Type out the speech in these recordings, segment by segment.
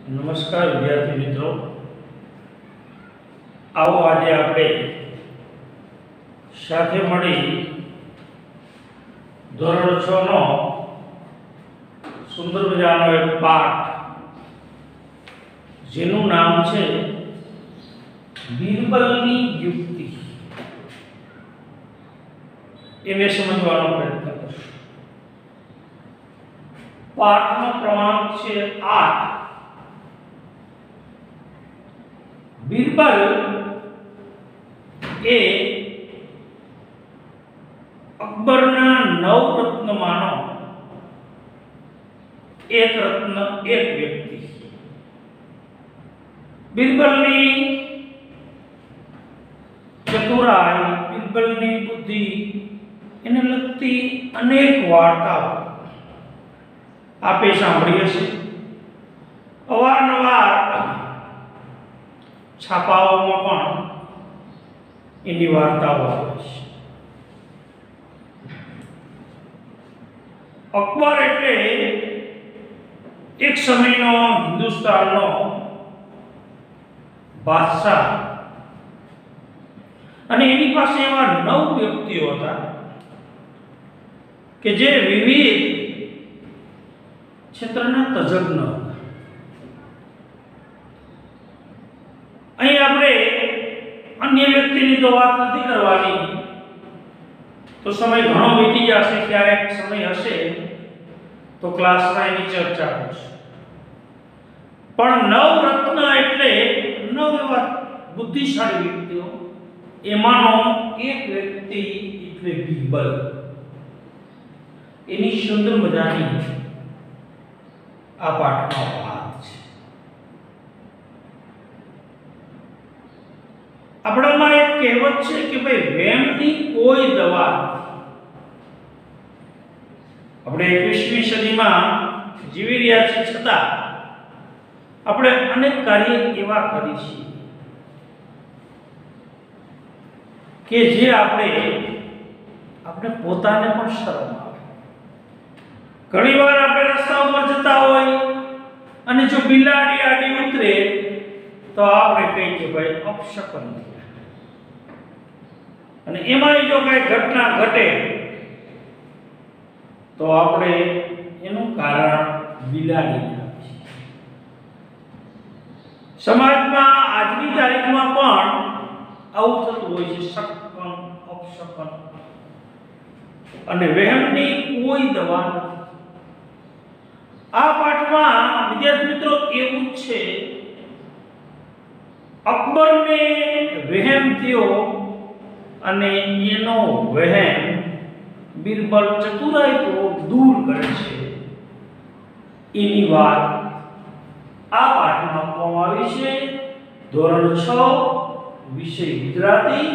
નમસ્કાર વિદ્યાર્થી મિત્રો, આવો આજે આપણે સાથે મળી ધોરણ 6 નો સુંદર મજાનો એક પાઠ જેનું નામ છે બીરબલની યુક્તિ એને સમજવાનો પ્રયત્ન કરીશું। પાઠનો ક્રમાંક છે 8। बीरबल ए अकबरना 9 रत्नमानो एक रत्न एक व्यक्ति। बीरबलनी चतुराई, बीरबलनी बुद्धि एने लगती अनेक वार्ताओ आपे सांभळी हशे। अवारनवार छापाओमां पण एनी वार्ताओ आवे छे। अकबर एटले एक समयनो हिंदुस्ताननो बादशाह अने एनी पासे एवा 9 व्यक्तिओ हता के जे विविध क्षेत्रना तज्ञ हता। અહીં આપણે અન્ય વ્યક્તિની તો વાત નથી કરવાની, તો સમય ઘણો વીતી જશે, ક્યારેક સમય હશે તો ક્લાસમાં એની ચર્ચા કરશું। પણ 9 રત્ન એટલે 9 એવા બુદ્ધિશાળી વ્યક્તિઓ, એમાંનો એક વ્યક્તિ એટલે બીરબલ। એની સુંદર મજાની આ પાઠમાં વાત છે। આપણામાં એક કહેવત છે કે ભાઈ વેમની કોઈ દવા નથી। આપણે 21મી સદીમાં જીવી રહ્યા છીએ, છતાં આપણે અનેક કાર્ય એવા કરી છીએ કે જે આપણે પોતાને પણ શરમ આવે। ઘણીવાર આપણે રસ્તા ઉપર જતા હોય અને જો બિલાડી આડી ઉતરે તો આપણે કહીએ કે ભાઈ અપશકન થયા। અને એમાં જો કઈ ઘટના ઘટે તો આપણે એનું કારણ બિલાડીને આપીએ। સમાજમાં આજની તારીખમાં પણ આવું થતું હોય છે, શકન અપશકન અને વહેમની કોઈ દવા નથી। આ પાઠમાં વિદ્યાર્થી મિત્રો એવું જ છે, અકબરને વહેમ થયો અને એનો વહેમ બીરબલ ચતુરાઈપૂર્વક દૂર કરે છે। એની વાત આ પાઠમાં આપવામાં આવી છે। ધોરણ 6 વિષય ગુજરાતી,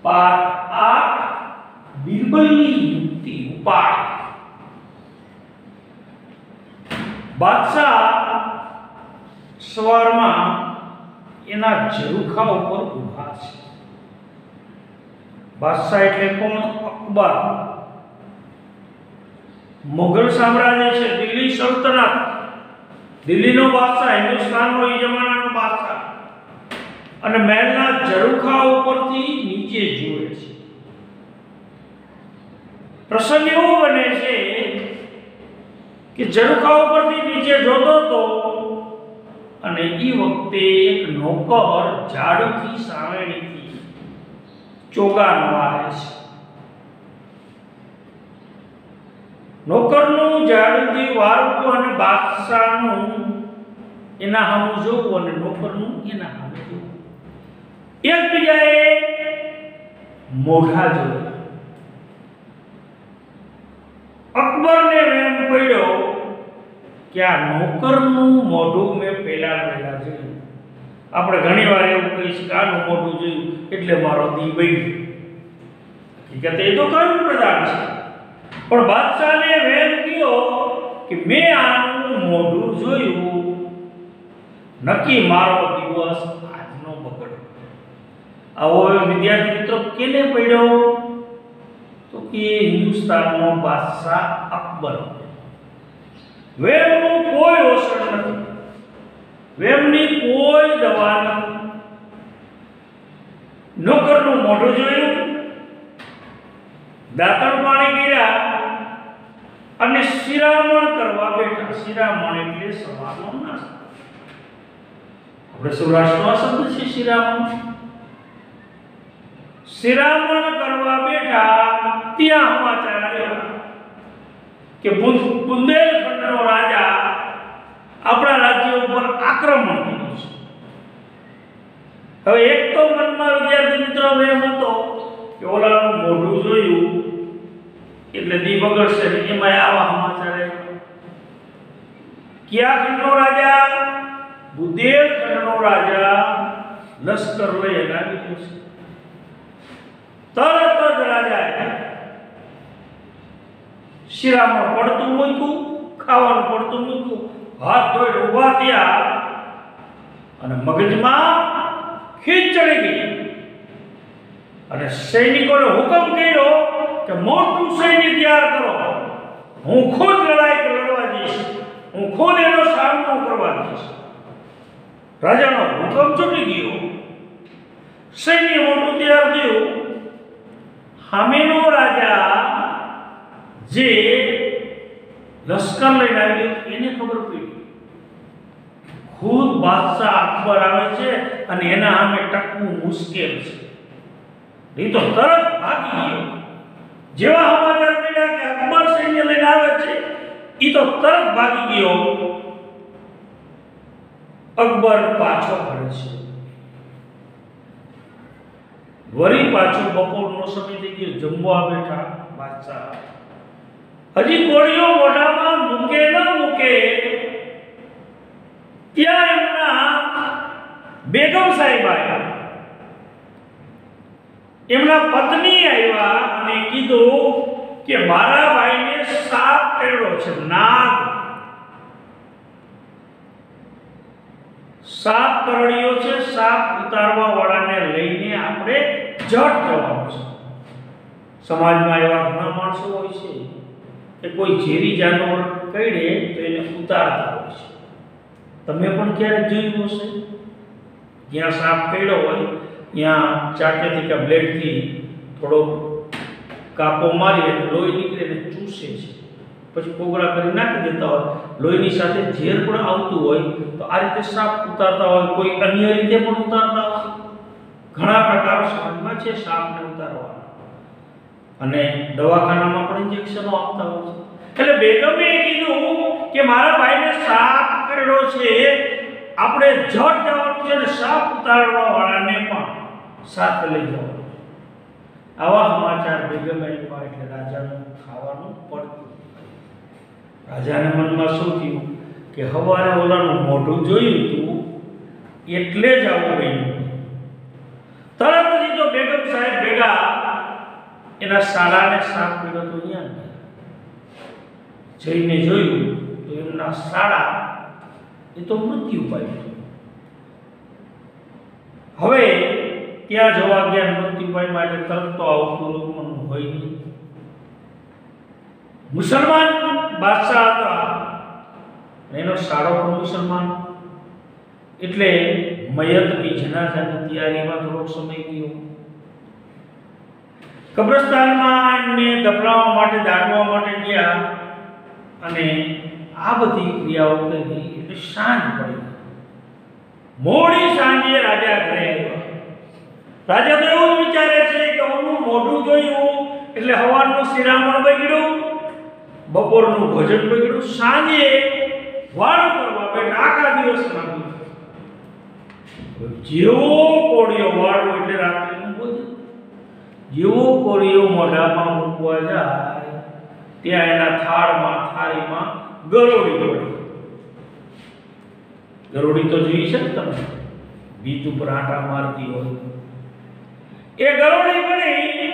પાઠ 8 બીરબલની યુક્તિ ઉપાય। બાદશાહ સવારમાં એના ઝરૂખા ઉપર ઊભા છે। बादशाह એટલે કોણ? અકબર। મુગલ સામ્રાજ્ય છે, દિલ્હી સલ્તનત, દિલ્હીનો બાદશાહ, હિન્દુસ્તાનનો એ જમાનાનો બાદશાહ, અને મહેલના ઝરૂખા ઉપરથી નીચે જુએ છે। પ્રસંગ એવો બને છે કે ઝરૂખા ઉપરથી નીચે જોતો હતો અને એ વખતે એક નોકર ઝાડુથી સાવેણીથી ચોગા નવારે છે। નોકરનું ઝાડુથી વારવું અને બાદશાહનું એના સામે જોવું અને નોકરનું એના સામે જોવું, એકબીજાએ મોઢા જોયા। અકબરને એમ પડ્યો કે આ નોકરનું મોઢું મેં પહેલા જોયું। આપણે ઘણીવાર એવું કહીશ કે આનું મોઢું જોયું એટલે મારો દી બન્યો। હકીકતે એ તો કર્મ પ્રધાન છે, પણ બાદશાહને વહેમ થયો કે મેં આનું મોઢું જોયું, નક્કી મારો દિવસ આજનો બગડ્યો। આવો વિદ્યાર્થી મિત્રો કેને પડ્યો? તો કે હિન્દુસ્તાનનો બાદશાહ અકબર। વેમનું કોઈ અસર નથી। કોઈ દવા નથી. નોકરનું મોઢું જોયું, દાંતણ પાણી કર્યા અને શિરામણ કરવા બેઠા. શિરામણ એટલે સવારનો નાસ્તો. આપણે સૌરાષ્ટ્રનો શબ્દ છે શિરામણ. શિરામણ કરવા બેઠા ત્યાં સમાચાર આવ્યા કે બુંદેલખંડનો રાજા આપણા રાજ્ય ઉપર આક્રમણ કર્યું છે. હવે એક તો મનમાં વિદ્યાર્થી મિત્રો એમ હતો કે ઓલાનું મોઢું જોયું એટલે દી બગડશે ને, એમાં આવા સમાચાર આવ્યા. કયા ખંડનો રાજા? બુંદેલખંડનો રાજા લશ્કર લઈ આવી ગયો છે. તરત જ રાજાએ શિરામણ પડતું મૂક્યું, ખાવાનું પડતું મૂક્યું, હાથ ધોઈ ઊભા થયા અને મગજમાં ખીચ ચડી ગઈ અને સૈનિકોને હુકમ કર્યો કે મોટું સૈન્ય તૈયાર કરો, હું ખુદ લડાઈ લડવા જઈશ, હું ખુદ એનો સામનો કરવા જઈશ. રાજાનો હુકમ છૂટી ગયો, સૈન્ય મોટું તૈયાર થયું. સામેનો રાજા જે લશ્કર લઈને આવ્યો એને ખબર પડી ખુદ બાદશાહ અકબર આવે છે અને એના સામે ટકવું મુશ્કેલ છે. એ તો તરત ભાગી ગયો. જેવા સમાચાર મળ્યા કે અકબર સૈન્ય લઈને આવે છે, એ તો તરત ભાગી ગયો. અકબર પાછો ફરે છે. વળી પાછો બપોરનો સમય થઈ ગયો, જમવા બેઠા બાદશાહ. હજી કોળીઓ મોઢામાં મૂકે ન મૂકે ત્યાં એમના બેગમ સાહેબ આવ્યા. એમના પત્ની આવ્યા અને કીધું કે મારા ભાઈને સાપ કરડ્યો છે, નાગ સાપ કરડ્યો છે. સાપ ઉતારવા વાળાને લઈને આપણે જટ જવાનું છે. સમાજમાં એવા ઘણા માણસો હોય છે કે કોઈ ઝેરી જાનવર કરડે તો એને ઉતારતા હોય છે. તમે પણ ક્યારેક જોયું હશે, જ્યાં સાપ કરડ્યો હોય ત્યાં ચાકેથી કે બ્લેડથી થોડો કાપો મારી અને લોહી નીકળે ને ચૂસે છે, પછી કોગળા કરી નાખી દેતા હોય. લોહીની સાથે ઝેર પણ આવતું હોય તો આ રીતે સાપ ઉતારતા હોય, કોઈ અન્ય રીતે પણ ઉતારતા હોય. ઘણા પ્રકારો સમાજમાં છે સાપને ઉતારવાના, અને દવાખાનામાં પણ ઇન્જેક્શનો આપતા હોય છે. એટલે બેગમે કીધું કે મારા ભાઈને સાપ કરડ્યો છે, આપણે જટ જવાનું છે અને સાપ ઉતારવા વાળાને પણ સાથે લઈ જવાનું. આવા સમાચાર બેગમે આપ્યા એટલે રાજાનું ખાવાનું પડતું. રાજાને મનમાં શું થયું કે હવારે ઓલાનું મોઢું જોયું હતું એટલે જ આવું બન્યું. તરત જ તો બેગમ સાહેબ ભેગા એના સાળાને સાપ પીડો તો અહીંયા જઈને જોયું તો એમના સાળા એ તો મૃત્યુ પામ્યું. હવે ત્યાં જવા ગયા મૃત્યુ પામ્યા એટલે તરત તો આવું પૂરું હોય નહીં. મુસલમાન બાદશાહ હતા, એનો સારો પણ મુસલમાન, એટલે મયતની જનાઝાની તૈયારીમાં થોડોક સમય ગયો. કબ્રસ્તાનમાં એમને દફનાવવા માટે, દાટવા માટે ગયા અને આ બધી ક્રિયાઓ કરી એટલે સાંજ પડી. મોડી સાંજે રાજા ઘરે આવ્યા. રાજા તો એવું જ વિચારે છે કે ઓનું મોઢું જોયું એટલે સવારનું શિરામણ બગડ્યું, બપોરનું ભોજન બગડ્યું, સાંજે વાળું કરવા બેઠા આખા દિવસમાં. જેવો કોળિયો વાળું એટલે રાત્રિનું ભોજન, જેવો કોળિયો મોઢામાં મૂકવા જાય ત્યાં એના થાળીમાં ગરોળી પડી. ગરોળી તો જોઈ છે ને તમે, બીજ ઉપર આંટા મારતી હોય. એ ગરોળી પડી.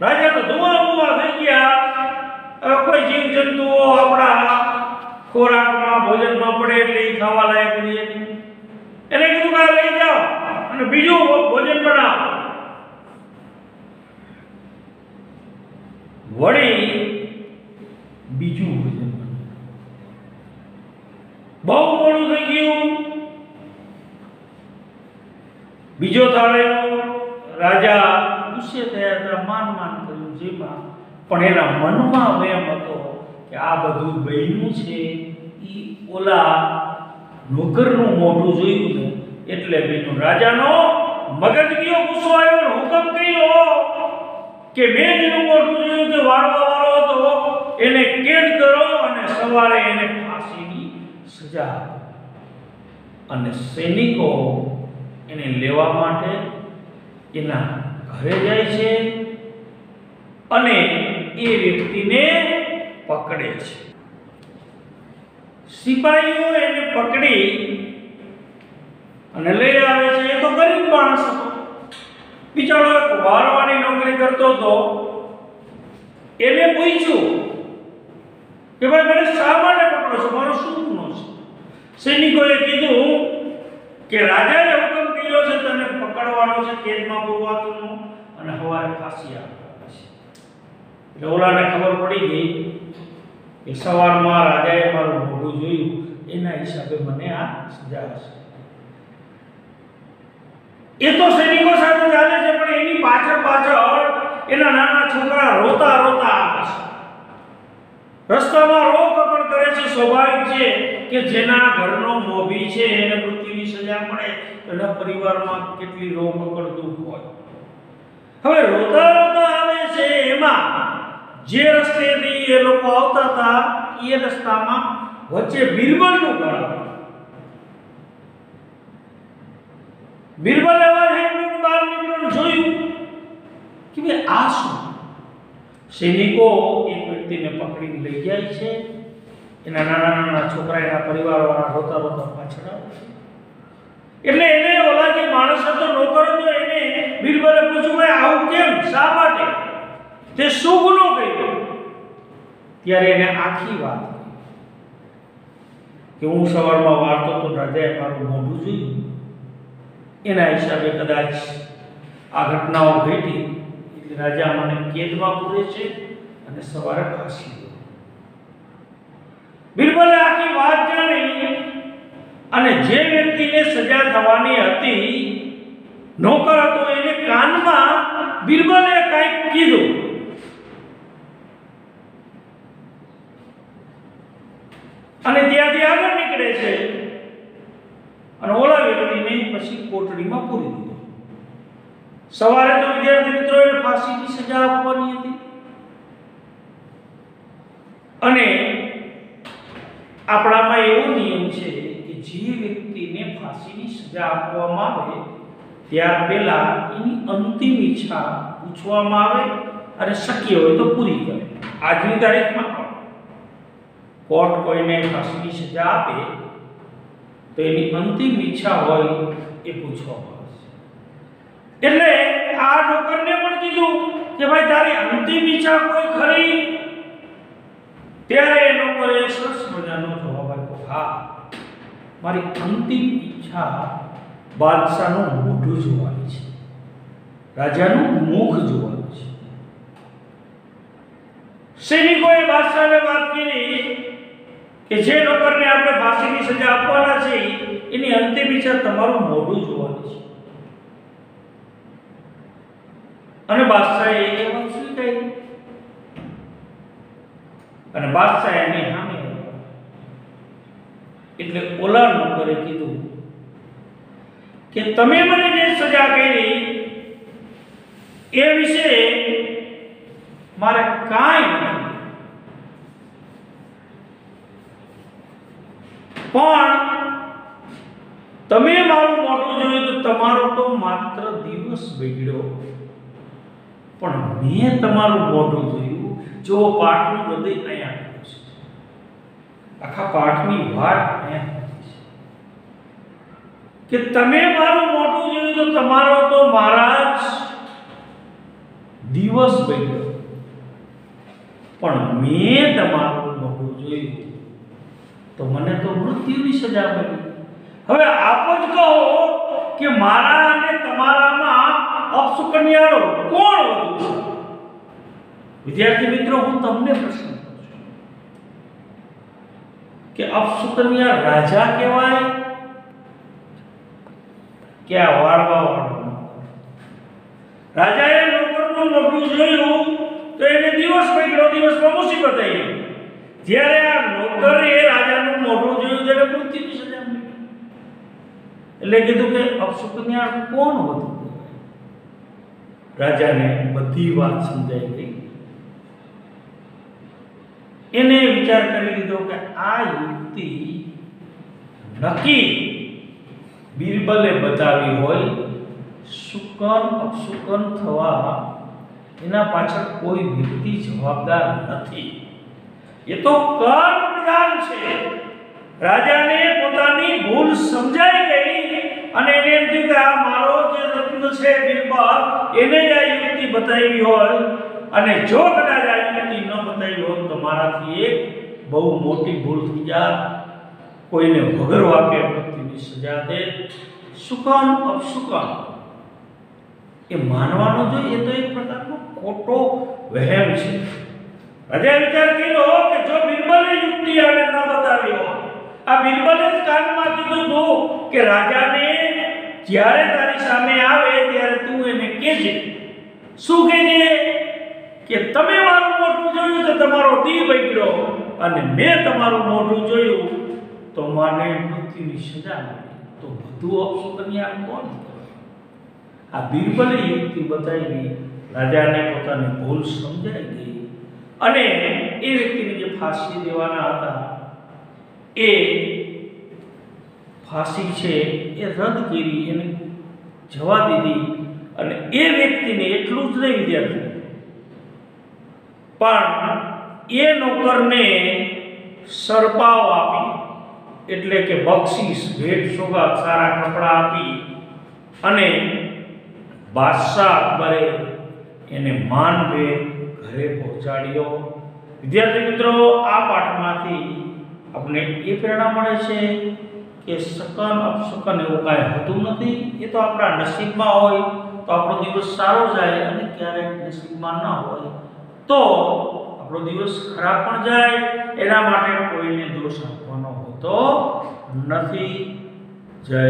રાજા તો ધુઆ થઈ ગયા. કોઈ જીવ જંતુઓ આપણા ખોરાકમાં ભોજનમાં પડે એટલે એ ખાવા લાયક નહીં. એને કીધું કે લઈ જાઓ અને બીજું ભોજન બનાવો. વળી બીજું ભોજન બહુ મોડું થઈ ગયું. બીજો થાળેલો રાજા ગુસ્સે થયા હતા, માન કર્યું જેમાં, પણ એના મનમાં વેમ હતો કે આ બધું બન્યું છે ઈ ઓલા નોકરનું મોઢું જોયું ને એટલે બન્યું. રાજાનો મગજ ગયો, ગુસ્સો આવ્યો, હુકમ કર્યો કે મેં જેનું મોઢું જોયું તે વાળવા વાળો હતો એને કેદ કરો અને સવારે એને ફાંસીની સજા આપો. અને સૈનિકો એને લેવા માટે એના ઘરે જાય છે અને એ વ્યક્તિને પકડે છે. સિપાહીઓ એને પકડી અને લઈ આવે છે. એ તો ગરીબ માણસ હતો, બિચારો એક વારવાની નોકરી કરતો હતો. એને પૂછ્યું કે ભાઈ મને શા માટે પકડો છો, મારો શું ગુનો છે? સૈનિકોએ કીધું કે રાજાએ હુકમ કર્યો છે તને પકડવાનો છે, કેદમાં પૂરવાનું અને સવારે ફાંસી આપવાની છે. એટલે ઓલાને ખબર પડી ગઈ કે સવારમાં રાજાએ મારું મોઢું જોયું એના હિસાબે મને આ સજા હશે. એ તો સૈનિકો સાથે ચાલે છે, પણ એની પાછળ એના નાના છોકરા રોતા આવે છે. રસ્તામાં રોકકડ કરે છે. સ્વાભાવિક છે કે જેના ઘરનો મોભી છે એને મૃત્યુની સજા મળે, એના પરિવારમાં કેટલી રોકકડ દુઃખ હોય. હવે રોતા આવે છે. એમાં જે રસ્તેથી એ લોકો આવતા હતા એ રસ્તામાં વચ્ચે બિરબલનું ઘર. બિરબલ અવાજ સાંભળીને બહાર નીકળ્યો, જોયું કે ભાઈ આ શું? સૈનિકો એક વ્યક્તિને પકડીને લઈ જાય છે. એના નાના છોકરા એના પરિવારવાળા રોતા પાછળ આવે છે. એટલે એને ઓલા જે માણસ હતો, નોકર હતો, એને બિરબલે પૂછ્યું ભાઈ આવું કેમ, શા માટે, તે શું ગુનો કર્યો? ત્યારે એને આખી વાત કે હું સવારમાં વાળતો તો રાજાએ મારું મોઢું જોયું, એના હિસાબે કદાચ આ ઘટનાઓ ઘટી એટલે રાજા મને કેદમાં પૂરે છે અને સવારે ફાંસી દો. બિરબલે આખી વાત જાણી અને જે વ્યક્તિને સજા થવાની હતી, નોકર હતો, એને કાનમાં બિરબલે કંઈક કીધું. અને ત્યાંથી આગળ નીકળે છે અને ઓલા વ્યક્તિને પછી કોટડીમાં પૂરી દીધો. સવારે તો વિદ્યાર્થી મિત્રો એને ફાંસીની સજા આપવાની હતી અને આપણામાં એવો નિયમ છે કે જે વ્યક્તિને ફાંસીની સજા આપવામાં આવે ત્યાર પહેલા એની અંતિમ ઈચ્છા પૂછવામાં આવે અને શક્ય હોય તો પૂરી કરે. આજની તારીખમાં કોર્ટ કોઈને ફાંસીની સજા આપે તો એની અંતિમ ઈચ્છા હોય એ પૂછવામાં આવે. એટલે આ નોકરને પણ કીધું કે ભાઈ તારી અંતિમ ઈચ્છા કોઈ ખરી? ત્યારે એ નોકરે સરસ મજાનો જવાબ આપ્યો, હા, મારી અંતિમ ઈચ્છા બાદશાહનું મોઢું જોવાની છે, રાજાનું મુખ જોવાનું છે. સૈનિકોએ બાદશાહને વાત કરી કે જે નોકરને આપણે ફાંસીની સજા આપવાના છે એની અંતિમ ઈચ્છા તમારું મોઢું જોવાનું છે. અને બાદશાહે એ વાત સ્વીકારી અને બાદશાહ એની સામે એટલે ઓલા નોકરે કીધું કે તમે મને જે સજા કરી એ વિશે મારે કાંઈ નથી, પણ તમે મારું મોઢું જોયું તો તમારો તો માત્ર દિવસ બગડ્યો, પણ મેં તમારું મોઢું જોયું. જો પાઠનું હૃદય અહીંયા છે, આખા પાઠની વાત અહીંયા છે કે તમે મારું મોઢું જોયું તો તમારો તો મારા જ દિવસ બગડ્યો, પણ મેં તમારું મોઢું જોયું તો મને તો મૃત્યુની સજા મળી. હવે આપ જ કહો કે મારા અને તમારામાં અપશુકનિયાળો કોણ વધુ છે? વિદ્યાર્થી મિત્રો, હું તમને પ્રશ્ન કરું છું કે અપશુકનિયાળ રાજા કહેવાય કે આ વાળવા વાળો રાજાએ નોકરનું મોઢું જોયું તો એને દિવસ પકડ્યો, દિવસમાં મુસીબત આવી. જ્યારે આ નોકરે રાજાનું મોઢું જોયું ત્યારે મૃત્યુની સજા મળી. એટલે કીધું કે અપશુકનિયાળ કોણ હતું? રાજાને બધી વાત સમજાઈ ગઈ. એને વિચાર કરી લીધો કે આ યુક્તિ નક્કી બિરબલે બતાવી હોય. શુકન અપશુકન થવા એના પાછળ કોઈ વ્યક્તિ જવાબદાર નથી. એ તો કર્મ પ્રધાન છે. રાજાને પોતાની ભૂલ સમજાઈ ગઈ અને એને એમ થયું કે આ મારો જે રત્ન છે બિરબલ, એને જ આ યુક્તિ બતાવી હોય અને જો કદાચ આ યુક્તિ ન બતાવી હોત તો મારાથી એક બહુ મોટી ભૂલ થઈ જાત, કોઈને વગર વાકે મૃત્યુની સજા દે. શુકન અપશુકન એ માનવાનો જોઈએ, એ તો એક પ્રકારનો ખોટો વહેમ છે. રાજાએ વિચાર કર્યો કે જો બિરબલે યુક્તિ આને ન બતાવી હોય, આ બિરબલે જ કાનમાં કીધું હતું કે રાજાને જ્યારે તારી સામે આવે ત્યારે તું એને કહેજે. શું કહેજે? કે તમે મારું મોઢું જોયું તો તમારો દી બગડ્યો અને મેં તમારું મોઢું જોયું તો મને મૃત્યુની સજા મળી. તો બધું અપશુકનિયાળ કોણ? આ બિરબલે યુક્તિ બતાવી, રાજાને પોતાની ભૂલ સમજાઈ ગઈ અને એ વ્યક્તિને જે ફાંસી દેવાના હતા એ ફાંસી છે એ રદ કરી, એને જવા દીધી. અને એ વ્યક્તિને એટલું જ નહીં વિદ્યાર્થી, પણ એ નોકરને સરપાવ આપી, એટલે કે બક્ષિસ, ભેટ સોગાદ, સારા કપડાં આપી અને બાદશાહ અકબરે એને માનભેર ઘરે પહોંચાડ્યો. વિદ્યાર્થી મિત્રો, આ પાઠમાંથી આપણે એ પ્રેરણા મળે છે કે શકન અપશુકન એવું કાંઈ હોતું નથી. એ તો આપણા નસીબમાં હોય તો આપણો દિવસ સારો જાય અને ક્યારેક નસીબમાં ન હોય તો આપણો દિવસ ખરાબ પણ જાય. એના માટે કોઈને દોષ આપવાનો હોતો નથી. જય